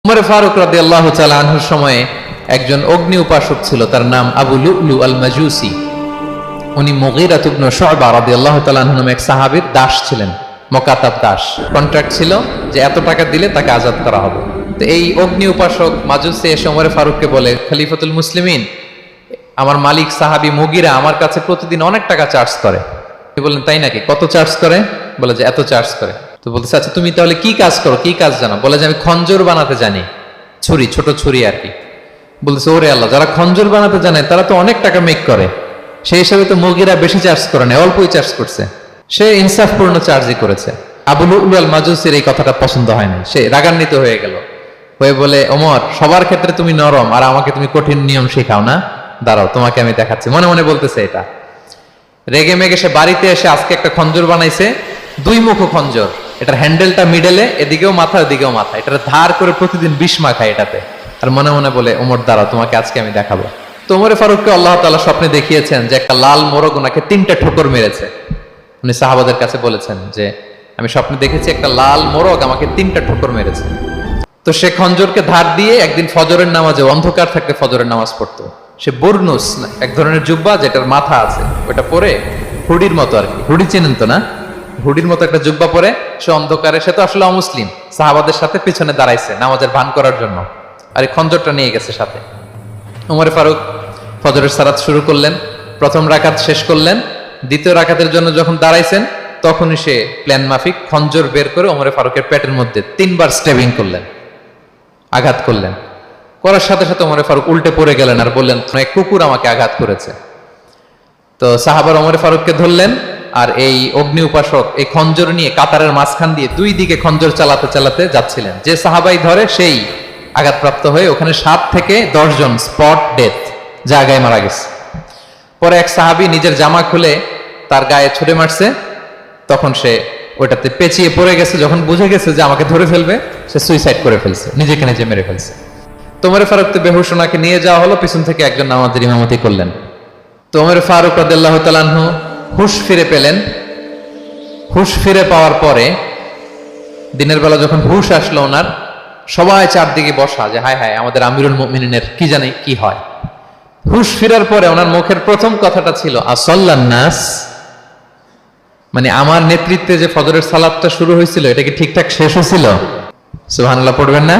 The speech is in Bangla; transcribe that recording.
উমর ফারুক রাদিয়াল্লাহু তাআলা আনহুর সময়ে একজন অগ্নি উপাসক ছিল, তার নাম আবু লুলু আল মাজুসি। উনি মুগীরা ইবনে শুবা রাদিয়াল্লাহু তাআলা আনহু নামে এক সাহাবীর দাস ছিলেন, মুকাতাব দাস। কন্ট্রাক্ট ছিল যে এত টাকা দিলে তাকে আজাদ করা হবে। তো এই অগ্নি উপাসক মাজুসি এসে উমর ফারুককে বলে, খলিফাতুল মুসলিমিন, আমার মালিক সাহাবী মুগীরা আমার কাছে প্রতিদিন অনেক টাকা চার্জ করে। তিনি বললেন, তাই নাকি? কত চার্জ করে? বলে যে এত চার্জ করে। তো বলতেছে, আচ্ছা তুমি তাহলে কি কাজ করো, কি কাজ জানো? বলে যে আমি খঞ্জর বানাতে জানি, ছুরি, ছোট ছুরি আর কি। বলতেছে, ওরে আল্লাহ, যারা খঞ্জর বানাতে জানে তারা তো অনেক টাকা মেক করে, সেই হিসাবে তো মুগীরা বেশি চার্জ করে না, অল্পই চার্জ করছে। সে ইনসাফপূর্ণ চার্জই করেছে। আবু লুলু আল মাজুসির এই কথাটা পছন্দ হয় না, সে রাগান্বিত হয়ে গেল, হয়ে বলে, ওমর, সবার ক্ষেত্রে তুমি নরম আর আমাকে তুমি কঠিন নিয়ম শেখাও না, দাঁড়াও তোমাকে আমি দেখাচ্ছি। মনে মনে বলতেছে এটা। রেগে মেগে সে বাড়িতে এসে আজকে একটা খঞ্জর বানাইছে, দুই মুখো খঞ্জর। এটার হ্যান্ডেলটা মিডলে, এদিকেও মাথা ওদিকেও মাথা, এটা ধার করে প্রতিদিন 20 মাখায় এটাতে। আর মনে মনে বলে, ওমর দাঁড়াও তোমাকে আজকে আমি দেখাবো। তো ওমর ফারুককে আল্লাহ তাআলা স্বপ্নে দেখিয়েছেন যে একটা লাল মোরগ ওনাকে 3টা ঠোকর মেরেছে। উনি সাহাবাদের কাছে বলেছেন যে আমি স্বপ্নে দেখেছি একটা লাল মোরগ আমাকে 3টা ঠোকর মেরেছে। তো সে খঞ্জরকে ধার দিয়ে একদিন ফজরের নামাজে, অন্ধকার থাকতে ফজরের নামাজ পড়তো, সে বুরনুস, এক ধরনের জুব্বা যেটার মাথা আছে, ওটা পরে, হুডির মতো আর কি, হুডি চেনেন তো না, হুডির মতো একটা জুব্বা পরে সে অন্ধকারে, সে তো আসলে অমুসলিম, সাহাবাদের সাথে পিছনে দাঁড়াইছে নামাজের ভান করার জন্য, আর এই খঞ্জরটা নিয়ে গেছে সাথে। উমর ফারুক ফজরের সালাত শুরু করলেন, প্রথম রাকাত শেষ করলেন, দ্বিতীয় রাকাতের জন্য যখন দাঁড়াইছেন তখনই সে প্ল্যান মাফিক খঞ্জর বের করে ওমর ফারুকের পেটের মধ্যে 3বার স্টেবিং করলেন, আঘাত করলেন। করার সাথে সাথে ওমর ফারুক উল্টে পড়ে গেলেন আর বললেন, এক কুকুর আমাকে আঘাত করেছে। তো সাহাবার ওমর ফারুককে ধরলেন, আর এই অগ্নি উপাসক এই খঞ্জর নিয়ে কাতারের মাঝখান দিয়ে 2 দিকে খঞ্জর চালাতে চালাতে যাচ্ছিলেন। যে সাহাবাই ধরে সেই আঘাতপ্রাপ্ত হয়ে ওখানে 7 থেকে 10 জন স্পট ডেথ, জায়গায় মারা গেছে। পরে এক সাহাবী নিজের জামা খুলে তার গায়ে ছুঁড়ে মারছে, তখন সে ওটাতে পেঁচিয়ে পড়ে গেছে। যখন বুঝে গেছে যে আমাকে ধরে ফেলবে, সে সুইসাইড করে ফেলছে, নিজেকে নিজে মেরে ফেলছে। ওমর ফারুক তো বেহুশ, ওনাকে নিয়ে যাওয়া হলো, পিছন থেকে একজন নামাজের ইমামতি করলেন। তো ওমর ফারুক রাদিয়াল্লাহু তাআলা আনহু হুঁশ ফিরে পেলেন। হুঁশ ফিরে পাওয়ার পরে দিনের বেলা যখন হুঁশ আসলো ওনার, সবাই চারদিকে বসা, যে হায় হায় আমাদের আমিরুল মুমিনিনের কি জানি কি হয়। হুঁশ ফিরার পরে ওনার মুখের প্রথম কথাটা ছিল আসাল্লান নাস, মানে আমার নেতৃত্বে যে ফজরের সালাতটা শুরু হয়েছিল এটা কি ঠিকঠাক শেষ হয়েছিল? সুবহানাল্লাহ পড়বেন না?